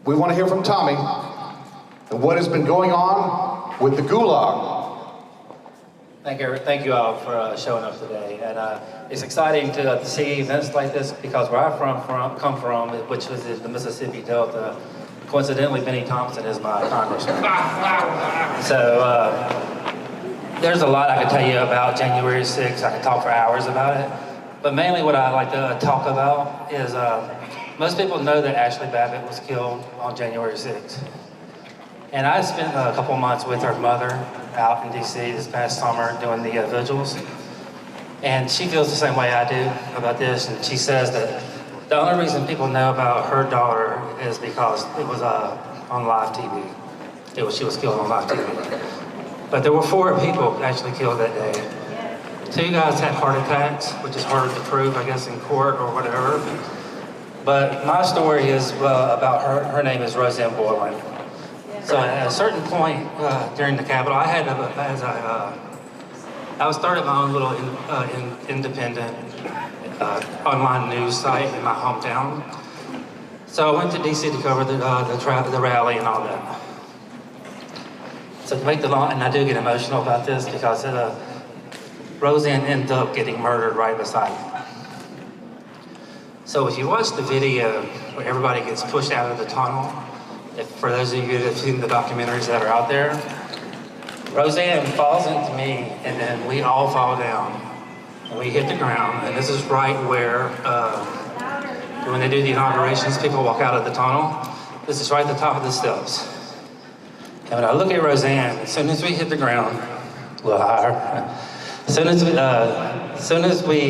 we want to hear from Tommy and what has been going on with the Gulag. Thank you all for showing up today, and it's exciting to see events like this because where I come from, which was the Mississippi Delta. Coincidentally, Benny Thompson is my congressman. So there's a lot I could tell you about January 6th. I could talk for hours about it, but mainly what I like to talk about is most people know that Ashley Babbitt was killed on January 6th. And I spent a couple months with her mother out in DC this past summer doing the vigils. And she feels the same way I do about this. And she says that the only reason people know about her daughter is because it was on live TV. She was killed on live TV. But there were 4 people actually killed that day. 2 guys had heart attacks, which is harder to prove, I guess, in court or whatever. But my story is about her. Her name is Rosanne Boyland. So at a certain point during the Capitol, I started my own little independent online news site in my hometown. So I went to DC to cover the rally and all that. So to make the long, and I do get emotional about this because Rosanne ended up getting murdered right beside me. So if you watch the video where everybody gets pushed out of the tunnel, for those of you that have seen the documentaries that are out there, Rosanne falls into me, and then we all fall down, and we hit the ground. And this is right where, when they do the inaugurations, people walk out of the tunnel. This is right at the top of the steps. And when I look at Rosanne, as soon as we hit the ground, a little higher, as soon as we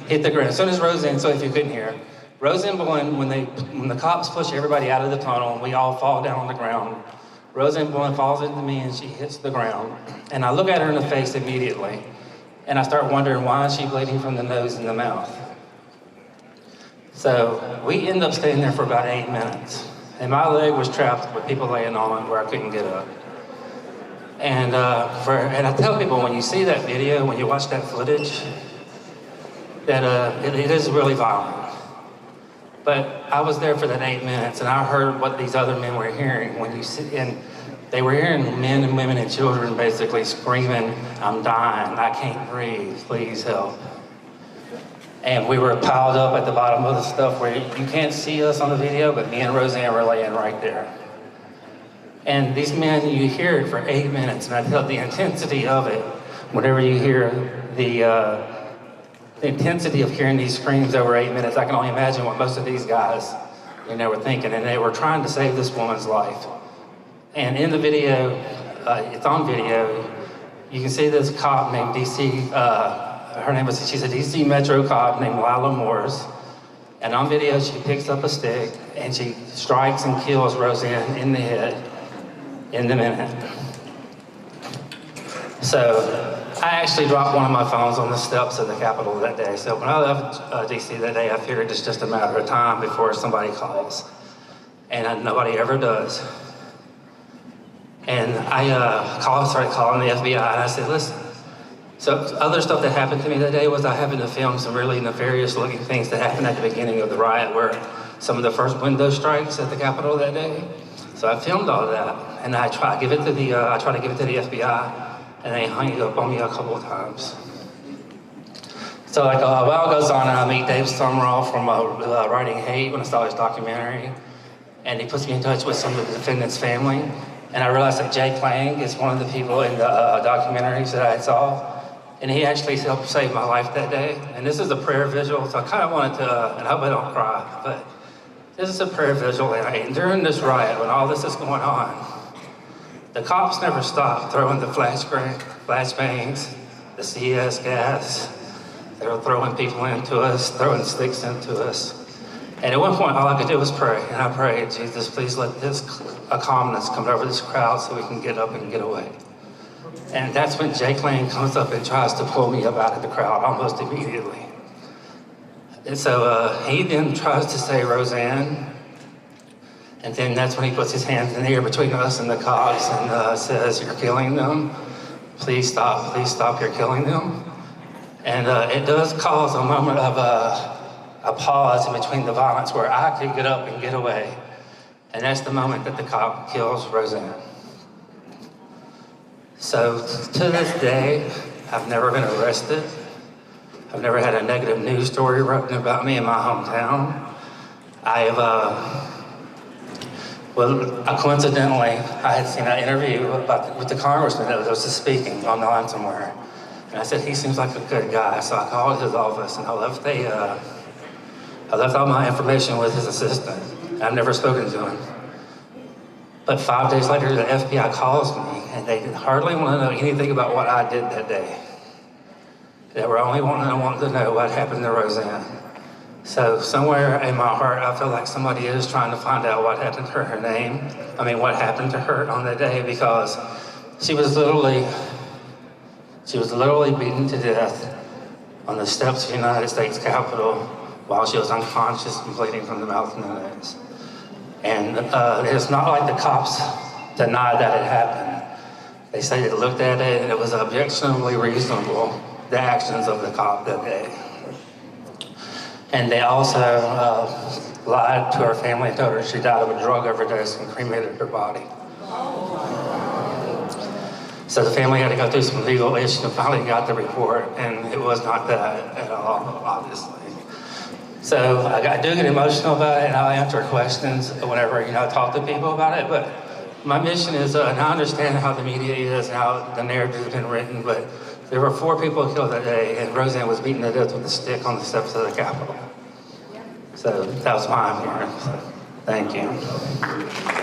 hit the ground, as soon as Rosanne, so if you couldn't hear, Rosanne Boyland, when the cops push everybody out of the tunnel and we all fall down on the ground, Rosanne Boyland falls into me and she hits the ground. And I look at her in the face immediately, and I start wondering, why is she bleeding from the nose and the mouth? So we end up staying there for about 8 minutes. And my leg was trapped with people laying on it where I couldn't get up. And I tell people, when you see that video, when you watch that footage, that it is really violent. But I was there for that 8 minutes, and I heard what these other men were hearing. And they were hearing men and women and children basically screaming, "I'm dying, I can't breathe, please help." And we were piled up at the bottom of the stuff where you can't see us on the video, but me and Rosanne were laying right there. And these men, you hear it for 8 minutes, and I felt the intensity of it. Whenever you hear the intensity of hearing these screams over 8 minutes, I can only imagine what most of these guys, were thinking. And they were trying to save this woman's life. And in the video, it's on video, you can see this cop named DC, she's a DC Metro cop named Lila Morris. And on video, she picks up a stick and she strikes and kills Rosanne in the head in the minute. So I actually dropped one of my phones on the steps of the Capitol that day. So when I left DC that day, I figured it's just a matter of time before somebody calls. And nobody ever does. And I started calling the FBI, and I said, listen. So other stuff that happened to me that day was I happened to film some really nefarious looking things that happened at the beginning of the riot, where some of the first window strikes at the Capitol that day. So I filmed all of that, and I tried to give it to the FBI, and they hung it up on me a couple of times. So like a while goes on, and I meet Dave Summerall from Writing Hate when I saw his documentary, and he puts me in touch with some of the defendants' family, and I realized that Jay Klang is one of the people in the documentaries that I saw, and he actually helped save my life that day. And this is a prayer visual, so I kind of wanted to, and I hope I don't cry, but this is a prayer visual, and during this riot, when all this is going on, the cops never stopped throwing the flashbangs, the CS gas. They were throwing people into us, throwing sticks into us. And at one point, all I could do was pray. And I prayed, Jesus, please let a calmness come over this crowd so we can get up and get away. And that's when Jake Lane comes up and tries to pull me up out of the crowd almost immediately. And so he then tries to say Rosanne. And then that's when he puts his hands in the air between us and the cops and says, you're killing them. Please stop, you're killing them. And it does cause a moment of a pause in between the violence where I could get up and get away. And that's the moment that the cop kills Rosanne. So to this day, I've never been arrested. I've never had a negative news story written about me in my hometown. Coincidentally, I had seen an interview with the congressman that was just speaking online somewhere. And I said, he seems like a good guy. So I called his office and I left all my information with his assistant. I've never spoken to him. But 5 days later, the FBI calls me and they hardly want to know anything about what I did that day. They were only wanting to know what happened to Rosanne. So somewhere in my heart, I feel like somebody is trying to find out what happened to her, what happened to her on that day, because she was literally beaten to death on the steps of the United States Capitol while she was unconscious and bleeding from the mouth and the nose. And it's not like the cops denied that it happened. They say they looked at it and it was objectionably reasonable, the actions of the cop that day. And they also lied to her family and told her she died of a drug overdose and cremated her body. So the family had to go through some legal issues and finally got the report, and it was not that at all, obviously. So I do get emotional about it, and I'll answer questions whenever I talk to people about it. But my mission is, and I understand how the media is and how the narrative has been written, but there were 4 people killed that day, and Rosanne was beaten to death with a stick on the steps of the Capitol. So that was why I'm here. So, thank you.